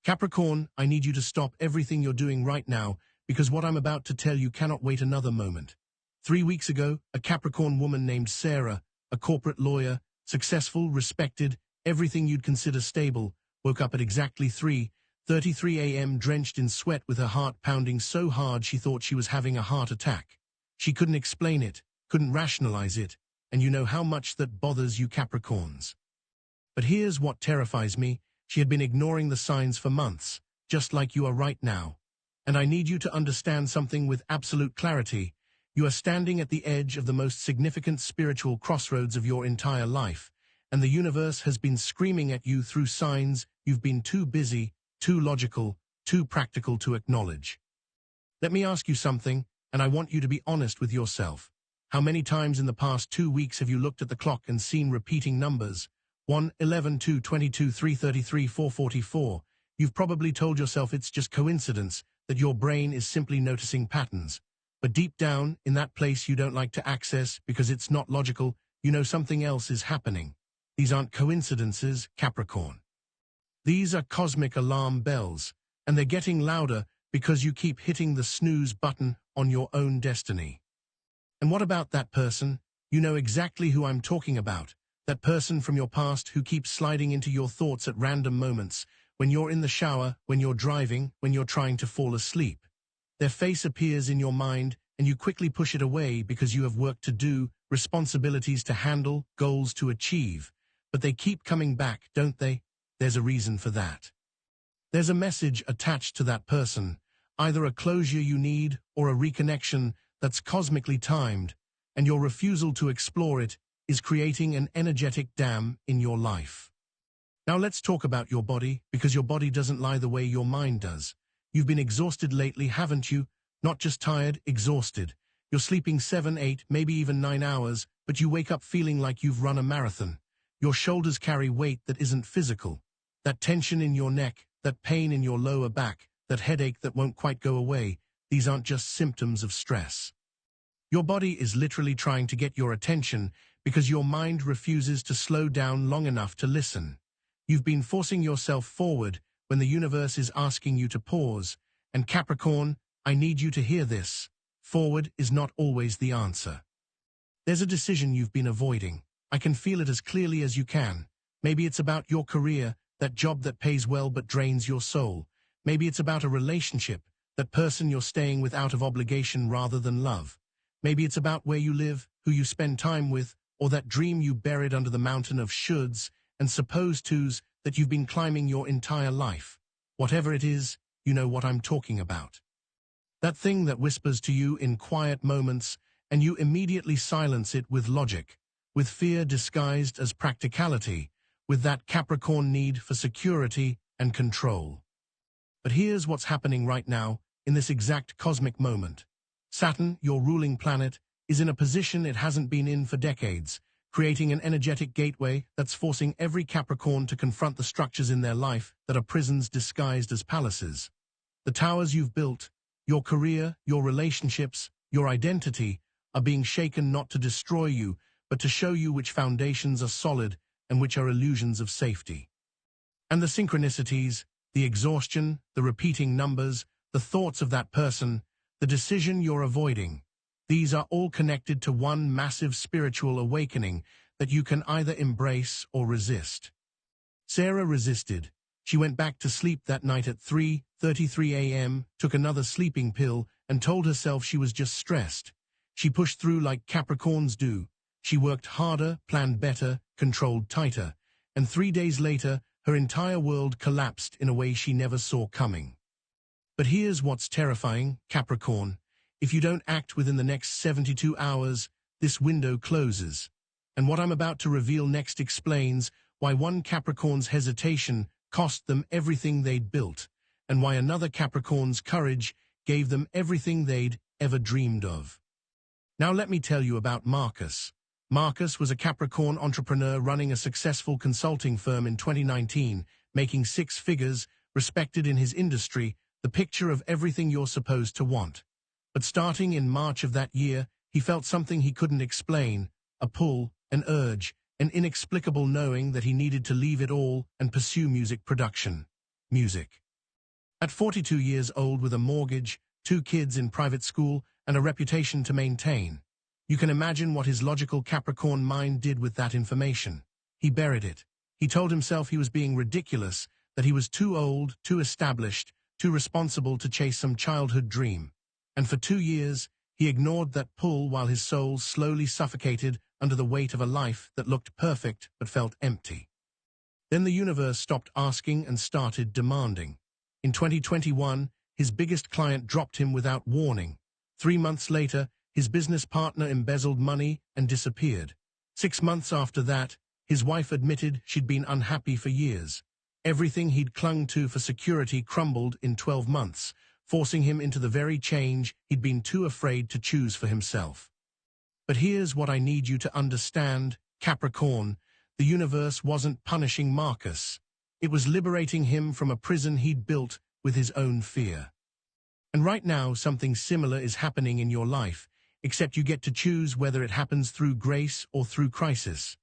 Capricorn, I need you to stop everything you're doing right now because what I'm about to tell you cannot wait another moment. 3 weeks ago, a Capricorn woman named Sarah, a corporate lawyer, successful, respected, everything you'd consider stable, woke up at exactly 3:33 a.m. drenched in sweat with her heart pounding so hard she thought she was having a heart attack. She couldn't explain it, couldn't rationalize it, and you know how much that bothers you Capricorns. But here's what terrifies me. She had been ignoring the signs for months, just like you are right now. And I need you to understand something with absolute clarity. You are standing at the edge of the most significant spiritual crossroads of your entire life, and the universe has been screaming at you through signs you've been too busy, too logical, too practical to acknowledge. Let me ask you something, and I want you to be honest with yourself. How many times in the past 2 weeks have you looked at the clock and seen repeating numbers? 1, 11, 2, 22, 333, 444. You've probably told yourself it's just coincidence, that your brain is simply noticing patterns. But deep down, in that place you don't like to access because it's not logical, you know something else is happening. These aren't coincidences, Capricorn. These are cosmic alarm bells, and they're getting louder because you keep hitting the snooze button on your own destiny. And what about that person? You know exactly who I'm talking about. That person from your past who keeps sliding into your thoughts at random moments, when you're in the shower, when you're driving, when you're trying to fall asleep. Their face appears in your mind, and you quickly push it away because you have work to do, responsibilities to handle, goals to achieve. But they keep coming back, don't they? There's a reason for that. There's a message attached to that person, either a closure you need or a reconnection that's cosmically timed, and your refusal to explore it is creating an energetic dam in your life. Now let's talk about your body, because your body doesn't lie the way your mind does. You've been exhausted lately, haven't you? Not just tired, exhausted. You're sleeping 7, 8, maybe even 9 hours, but you wake up feeling like you've run a marathon. Your shoulders carry weight that isn't physical. That tension in your neck, that pain in your lower back, that headache that won't quite go away, these aren't just symptoms of stress. Your body is literally trying to get your attention because your mind refuses to slow down long enough to listen. You've been forcing yourself forward when the universe is asking you to pause. And Capricorn, I need you to hear this. Forward is not always the answer. There's a decision you've been avoiding. I can feel it as clearly as you can. Maybe it's about your career, that job that pays well but drains your soul. Maybe it's about a relationship, that person you're staying with out of obligation rather than love. Maybe it's about where you live, who you spend time with, or that dream you buried under the mountain of shoulds and supposed tos that you've been climbing your entire life. Whatever it is, you know what I'm talking about. That thing that whispers to you in quiet moments and you immediately silence it with logic, with fear disguised as practicality, with that Capricorn need for security and control. But here's what's happening right now, in this exact cosmic moment. Saturn, your ruling planet, is in a position it hasn't been in for decades, creating an energetic gateway that's forcing every Capricorn to confront the structures in their life that are prisons disguised as palaces. The towers you've built, your career, your relationships, your identity, are being shaken not to destroy you, but to show you which foundations are solid and which are illusions of safety. And the synchronicities, the exhaustion, the repeating numbers, the thoughts of that person, the decision you're avoiding, these are all connected to one massive spiritual awakening that you can either embrace or resist. Sarah resisted. She went back to sleep that night at 3:33 a.m., took another sleeping pill, and told herself she was just stressed. She pushed through like Capricorns do. She worked harder, planned better, controlled tighter, and 3 days later, her entire world collapsed in a way she never saw coming. But here's what's terrifying, Capricorn. If you don't act within the next 72 hours, this window closes. And what I'm about to reveal next explains why one Capricorn's hesitation cost them everything they'd built, and why another Capricorn's courage gave them everything they'd ever dreamed of. Now let me tell you about Marcus. Marcus was a Capricorn entrepreneur running a successful consulting firm in 2019, making 6 figures, respected in his industry, the picture of everything you're supposed to want. But starting in March of that year, he felt something he couldn't explain, a pull, an urge, an inexplicable knowing that he needed to leave it all and pursue music production. Music. At 42 years old with a mortgage, 2 kids in private school, and a reputation to maintain, you can imagine what his logical Capricorn mind did with that information. He buried it. He told himself he was being ridiculous, that he was too old, too established, too responsible to chase some childhood dream. And for 2 years, he ignored that pull while his soul slowly suffocated under the weight of a life that looked perfect but felt empty. Then the universe stopped asking and started demanding. In 2021, his biggest client dropped him without warning. 3 months later, his business partner embezzled money and disappeared. 6 months after that, his wife admitted she'd been unhappy for years. Everything he'd clung to for security crumbled in 12 months, forcing him into the very change he'd been too afraid to choose for himself. But here's what I need you to understand, Capricorn. The universe wasn't punishing Marcus. It was liberating him from a prison he'd built with his own fear. And right now, something similar is happening in your life, except you get to choose whether it happens through grace or through crisis.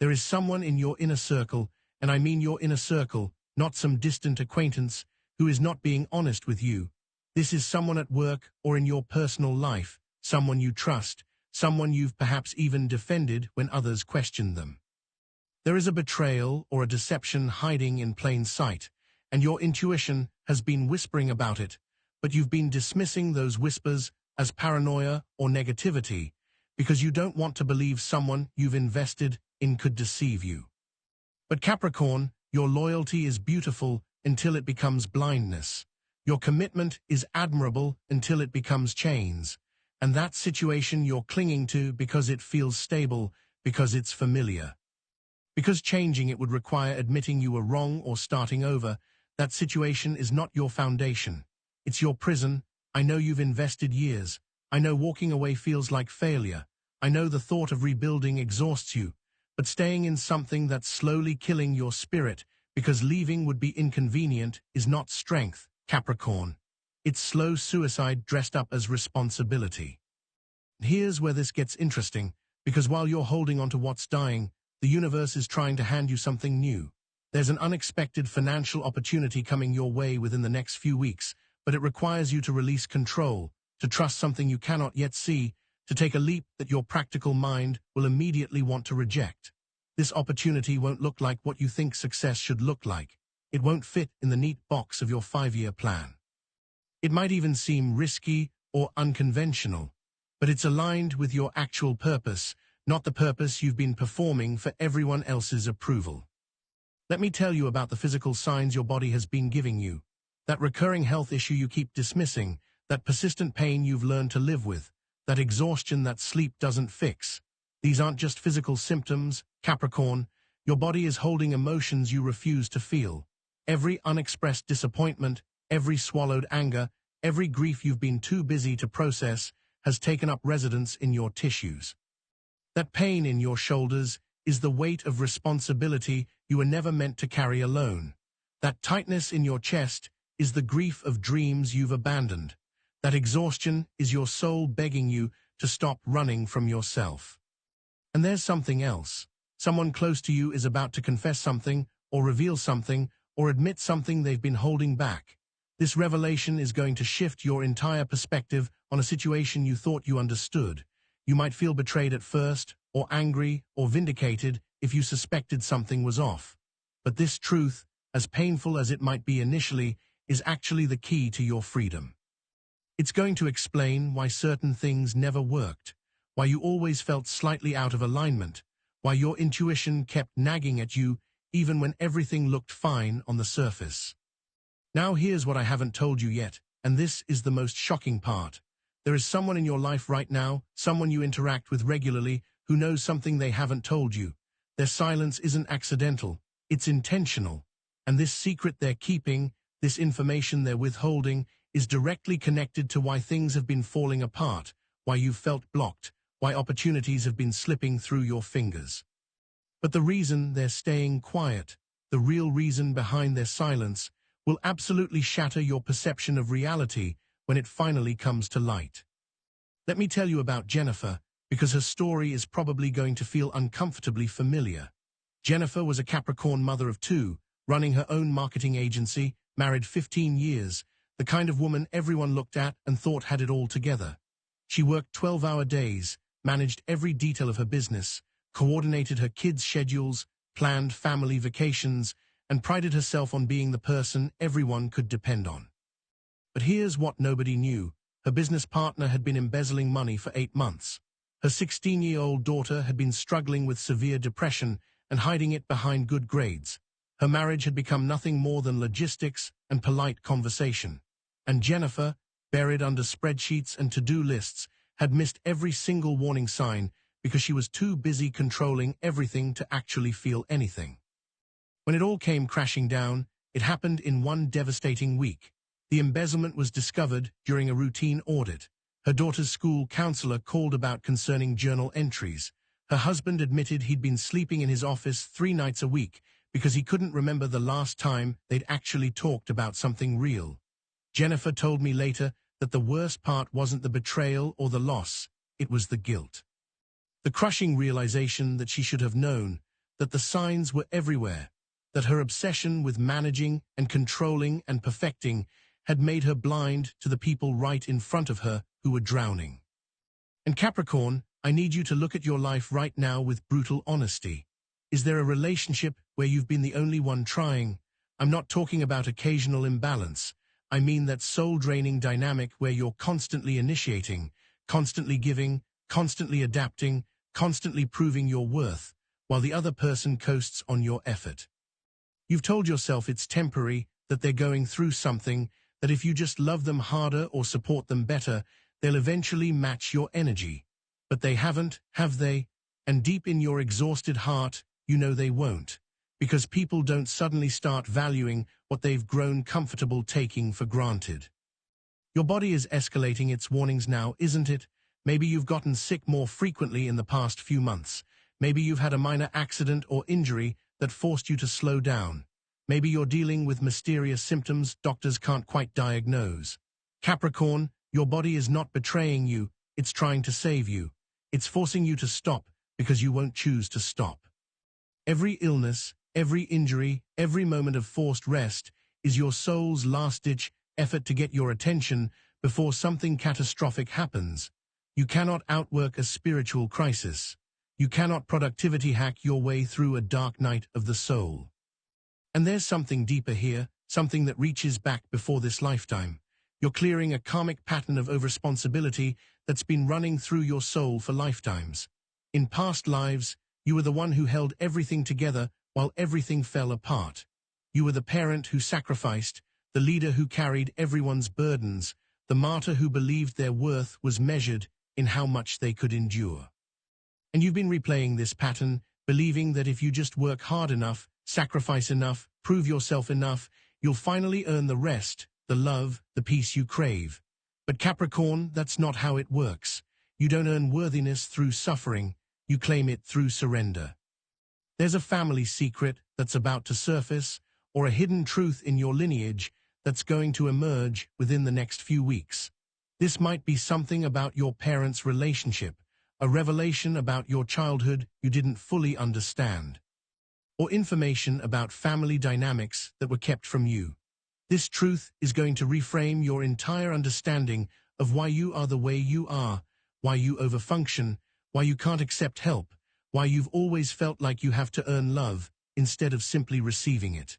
There is someone in your inner circle, and I mean your inner circle, not some distant acquaintance, who is not being honest with you. This is someone at work or in your personal life, someone you trust, someone you've perhaps even defended when others questioned them. There is a betrayal or a deception hiding in plain sight, and your intuition has been whispering about it, but you've been dismissing those whispers as paranoia or negativity because you don't want to believe someone you've invested in could deceive you. But Capricorn, your loyalty is beautiful until it becomes blindness. Your commitment is admirable until it becomes chains, and that situation you're clinging to because it feels stable, because it's familiar. Because changing it would require admitting you were wrong or starting over, that situation is not your foundation. It's your prison. I know you've invested years. I know walking away feels like failure. I know the thought of rebuilding exhausts you. But staying in something that's slowly killing your spirit because leaving would be inconvenient is not strength, Capricorn. It's slow suicide dressed up as responsibility. Here's where this gets interesting, because while you're holding on to what's dying, the universe is trying to hand you something new. There's an unexpected financial opportunity coming your way within the next few weeks, but it requires you to release control, to trust something you cannot yet see, to take a leap that your practical mind will immediately want to reject. This opportunity won't look like what you think success should look like. It won't fit in the neat box of your 5-year plan. It might even seem risky or unconventional, but it's aligned with your actual purpose, not the purpose you've been performing for everyone else's approval. Let me tell you about the physical signs your body has been giving you. That recurring health issue you keep dismissing, that persistent pain you've learned to live with, that exhaustion that sleep doesn't fix. These aren't just physical symptoms, Capricorn. Your body is holding emotions you refuse to feel. Every unexpressed disappointment, every swallowed anger, every grief you've been too busy to process has taken up residence in your tissues. That pain in your shoulders is the weight of responsibility you were never meant to carry alone. That tightness in your chest is the grief of dreams you've abandoned. That exhaustion is your soul begging you to stop running from yourself. And there's something else. Someone close to you is about to confess something, or reveal something, or admit something they've been holding back. This revelation is going to shift your entire perspective on a situation you thought you understood. You might feel betrayed at first, or angry, or vindicated if you suspected something was off. But this truth, as painful as it might be initially, is actually the key to your freedom. It's going to explain why certain things never worked, why you always felt slightly out of alignment, why your intuition kept nagging at you even when everything looked fine on the surface. Now here's what I haven't told you yet, and this is the most shocking part. There is someone in your life right now, someone you interact with regularly, who knows something they haven't told you. Their silence isn't accidental, it's intentional. And this secret they're keeping, this information they're withholding, is directly connected to why things have been falling apart, why you've felt blocked, why opportunities have been slipping through your fingers. But the reason they're staying quiet, the real reason behind their silence, will absolutely shatter your perception of reality when it finally comes to light. Let me tell you about Jennifer, because her story is probably going to feel uncomfortably familiar. Jennifer was a Capricorn mother of 2, running her own marketing agency, married 15 years, the kind of woman everyone looked at and thought had it all together. She worked 12-hour days, managed every detail of her business, coordinated her kids' schedules, planned family vacations, and prided herself on being the person everyone could depend on. But here's what nobody knew. Her business partner had been embezzling money for 8 months. Her 16-year-old daughter had been struggling with severe depression and hiding it behind good grades. Her marriage had become nothing more than logistics and polite conversation. And Jennifer, buried under spreadsheets and to-do lists, had missed every single warning sign because she was too busy controlling everything to actually feel anything. When it all came crashing down, it happened in one devastating week. The embezzlement was discovered during a routine audit. Her daughter's school counselor called about concerning journal entries. Her husband admitted he'd been sleeping in his office 3 nights a week because he couldn't remember the last time they'd actually talked about something real. Jennifer told me later that the worst part wasn't the betrayal or the loss, it was the guilt. The crushing realization that she should have known, that the signs were everywhere, that her obsession with managing and controlling and perfecting had made her blind to the people right in front of her who were drowning. And Capricorn, I need you to look at your life right now with brutal honesty. Is there a relationship where you've been the only one trying? I'm not talking about occasional imbalance. I mean that soul-draining dynamic where you're constantly initiating, constantly giving, constantly adapting, constantly proving your worth, while the other person coasts on your effort. You've told yourself it's temporary, that they're going through something, that if you just love them harder or support them better, they'll eventually match your energy. But they haven't, have they? And deep in your exhausted heart, you know they won't. Because people don't suddenly start valuing what they've grown comfortable taking for granted. Your body is escalating its warnings now, isn't it? Maybe you've gotten sick more frequently in the past few months. Maybe you've had a minor accident or injury that forced you to slow down. Maybe you're dealing with mysterious symptoms doctors can't quite diagnose. Capricorn, your body is not betraying you, it's trying to save you. It's forcing you to stop because you won't choose to stop. Every illness, every injury, every moment of forced rest is your soul's last-ditch effort to get your attention before something catastrophic happens. You cannot outwork a spiritual crisis. You cannot productivity hack your way through a dark night of the soul. And there's something deeper here, something that reaches back before this lifetime. You're clearing a karmic pattern of overresponsibility that's been running through your soul for lifetimes. In past lives, you were the one who held everything together while everything fell apart. You were the parent who sacrificed, the leader who carried everyone's burdens, the martyr who believed their worth was measured in how much they could endure. And you've been replaying this pattern, believing that if you just work hard enough, sacrifice enough, prove yourself enough, you'll finally earn the rest, the love, the peace you crave. But Capricorn, that's not how it works. You don't earn worthiness through suffering, you claim it through surrender. There's a family secret that's about to surface, or a hidden truth in your lineage that's going to emerge within the next few weeks. This might be something about your parents' relationship, a revelation about your childhood you didn't fully understand, or information about family dynamics that were kept from you. This truth is going to reframe your entire understanding of why you are the way you are, why you overfunction, why you can't accept help, why you've always felt like you have to earn love instead of simply receiving it.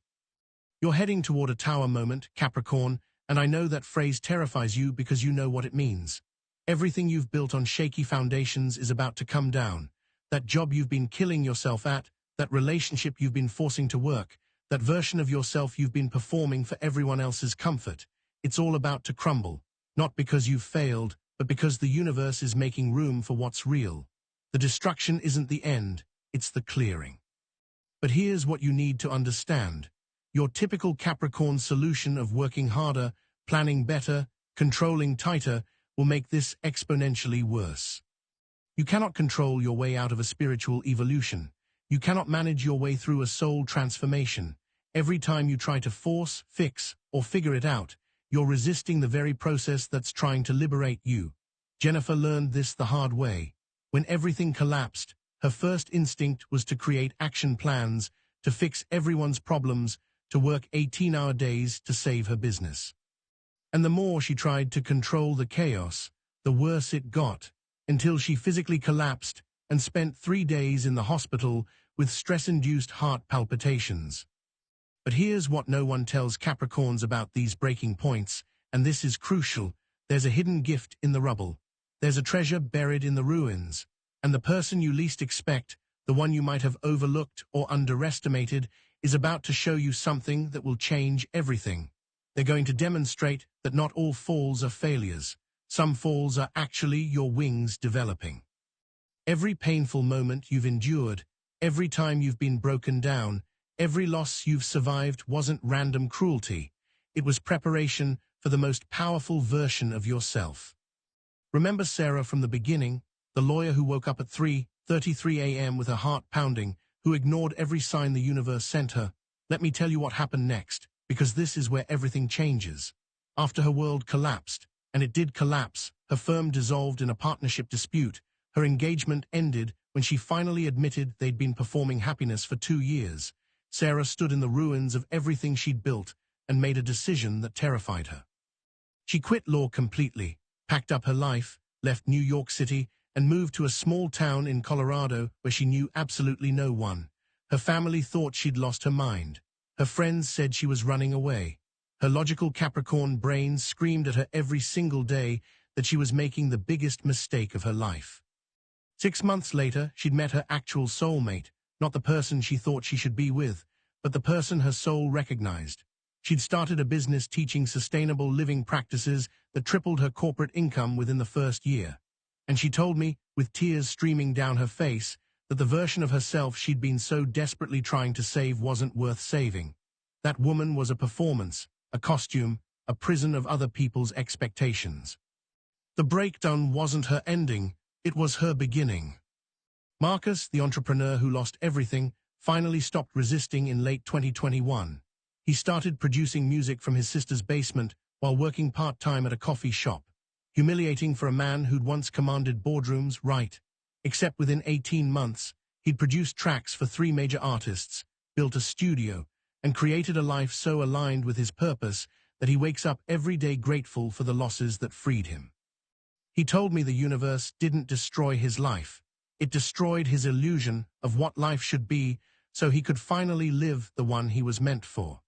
You're heading toward a tower moment, Capricorn, and I know that phrase terrifies you because you know what it means. Everything you've built on shaky foundations is about to come down. That job you've been killing yourself at, that relationship you've been forcing to work, that version of yourself you've been performing for everyone else's comfort. It's all about to crumble, not because you've failed, but because the universe is making room for what's real. The destruction isn't the end, it's the clearing. But here's what you need to understand. Your typical Capricorn solution of working harder, planning better, controlling tighter, will make this exponentially worse. You cannot control your way out of a spiritual evolution. You cannot manage your way through a soul transformation. Every time you try to force, fix, or figure it out, you're resisting the very process that's trying to liberate you. Jennifer learned this the hard way. When everything collapsed, her first instinct was to create action plans, to fix everyone's problems, to work 18-hour days to save her business. And the more she tried to control the chaos, the worse it got, until she physically collapsed and spent 3 days in the hospital with stress-induced heart palpitations. But here's what no one tells Capricorns about these breaking points, and this is crucial. There's a hidden gift in the rubble. There's a treasure buried in the ruins. And the person you least expect, the one you might have overlooked or underestimated, is about to show you something that will change everything. They're going to demonstrate that not all falls are failures. Some falls are actually your wings developing. Every painful moment you've endured, every time you've been broken down, every loss you've survived wasn't random cruelty. It was preparation for the most powerful version of yourself. Remember Sarah from the beginning, the lawyer who woke up at 3:33 a.m. with her heart pounding, who ignored every sign the universe sent her? Let me tell you what happened next, because this is where everything changes. After her world collapsed, and it did collapse, her firm dissolved in a partnership dispute, her engagement ended when she finally admitted they'd been performing happiness for 2 years. Sarah stood in the ruins of everything she'd built and made a decision that terrified her. She quit law completely, packed up her life, left New York City, and moved to a small town in Colorado where she knew absolutely no one. Her family thought she'd lost her mind. Her friends said she was running away. Her logical Capricorn brain screamed at her every single day that she was making the biggest mistake of her life. 6 months later, she'd met her actual soulmate, not the person she thought she should be with, but the person her soul recognized. She'd started a business teaching sustainable living practices that tripled her corporate income within the first year. And she told me, with tears streaming down her face, that the version of herself she'd been so desperately trying to save wasn't worth saving. That woman was a performance, a costume, a prison of other people's expectations. The breakdown wasn't her ending, it was her beginning. Marcus, the entrepreneur who lost everything, finally stopped resisting in late 2021. He started producing music from his sister's basement while working part-time at a coffee shop. Humiliating for a man who'd once commanded boardrooms, right? Except within 18 months, he'd produced tracks for 3 major artists, built a studio, and created a life so aligned with his purpose that he wakes up every day grateful for the losses that freed him. He told me the universe didn't destroy his life. It destroyed his illusion of what life should be so he could finally live the one he was meant for.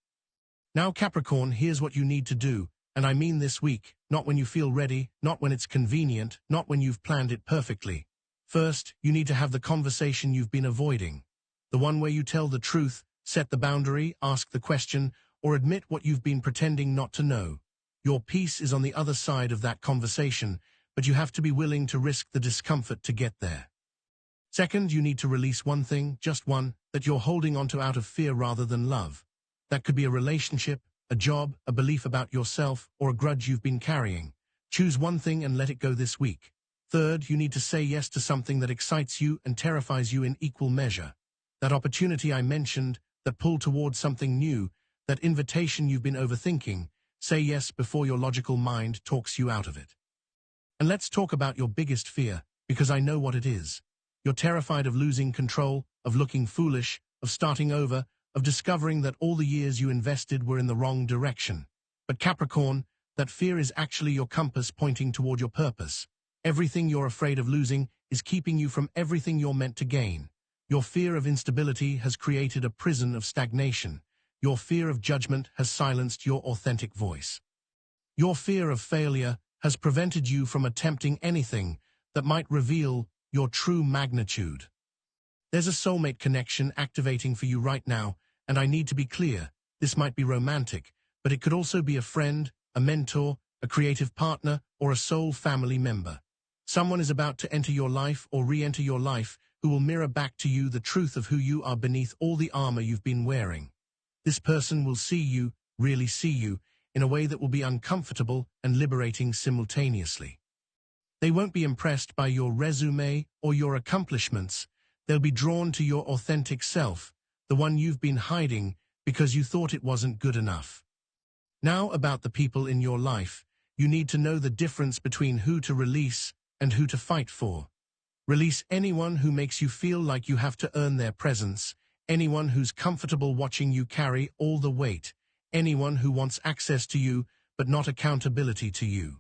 Now Capricorn, here's what you need to do, and I mean this week, not when you feel ready, not when it's convenient, not when you've planned it perfectly. First, you need to have the conversation you've been avoiding. The one where you tell the truth, set the boundary, ask the question, or admit what you've been pretending not to know. Your peace is on the other side of that conversation, but you have to be willing to risk the discomfort to get there. Second, you need to release one thing, just one, that you're holding onto out of fear rather than love. That could be a relationship, a job, a belief about yourself, or a grudge you've been carrying. Choose one thing and let it go this week. Third, you need to say yes to something that excites you and terrifies you in equal measure. That opportunity I mentioned, that pull towards something new, that invitation you've been overthinking, say yes before your logical mind talks you out of it. And let's talk about your biggest fear, because I know what it is. You're terrified of losing control, of looking foolish, of starting over, of discovering that all the years you invested were in the wrong direction. But Capricorn, that fear is actually your compass pointing toward your purpose. Everything you're afraid of losing is keeping you from everything you're meant to gain. Your fear of instability has created a prison of stagnation. Your fear of judgment has silenced your authentic voice. Your fear of failure has prevented you from attempting anything that might reveal your true magnitude. There's a soulmate connection activating for you right now, and I need to be clear, this might be romantic, but it could also be a friend, a mentor, a creative partner, or a soul family member. Someone is about to enter your life or re-enter your life who will mirror back to you the truth of who you are beneath all the armor you've been wearing. This person will see you, really see you, in a way that will be uncomfortable and liberating simultaneously. They won't be impressed by your resume or your accomplishments. They'll be drawn to your authentic self, the one you've been hiding because you thought it wasn't good enough. Now about the people in your life, you need to know the difference between who to release and who to fight for. Release anyone who makes you feel like you have to earn their presence, anyone who's comfortable watching you carry all the weight, anyone who wants access to you but not accountability to you.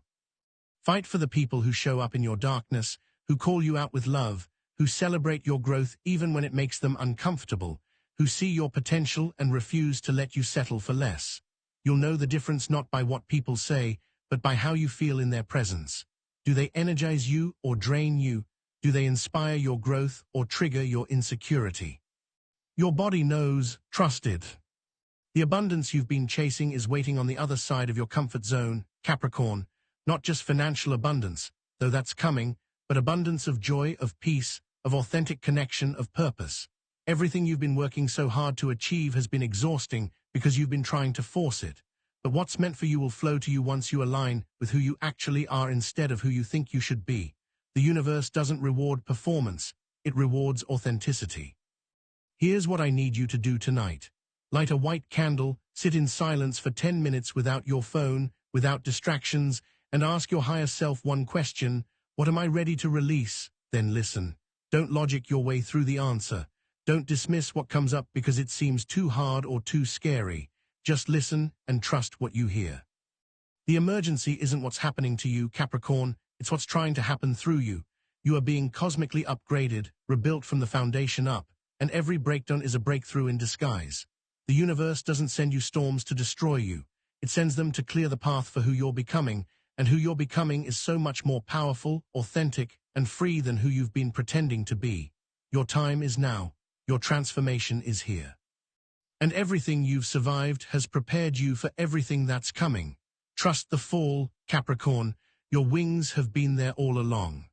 Fight for the people who show up in your darkness, who call you out with love, who celebrate your growth even when it makes them uncomfortable, who see your potential and refuse to let you settle for less. You'll know the difference not by what people say, but by how you feel in their presence. Do they energize you or drain you? Do they inspire your growth or trigger your insecurity? Your body knows, trust it. The abundance you've been chasing is waiting on the other side of your comfort zone, Capricorn. Not just financial abundance, though that's coming, but abundance of joy, of peace, of authentic connection, of purpose. Everything you've been working so hard to achieve has been exhausting because you've been trying to force it. But what's meant for you will flow to you once you align with who you actually are instead of who you think you should be. The universe doesn't reward performance, it rewards authenticity. Here's what I need you to do tonight. Light a white candle, sit in silence for 10 minutes without your phone, without distractions, and ask your higher self one question: what am I ready to release? Then listen. Don't logic your way through the answer. Don't dismiss what comes up because it seems too hard or too scary. Just listen and trust what you hear. The emergency isn't what's happening to you, Capricorn. It's what's trying to happen through you. You are being cosmically upgraded, rebuilt from the foundation up, and every breakdown is a breakthrough in disguise. The universe doesn't send you storms to destroy you. It sends them to clear the path for who you're becoming, and who you're becoming is so much more powerful, authentic, and free than who you've been pretending to be. Your time is now. Your transformation is here. And everything you've survived has prepared you for everything that's coming. Trust the fall, Capricorn. Your wings have been there all along.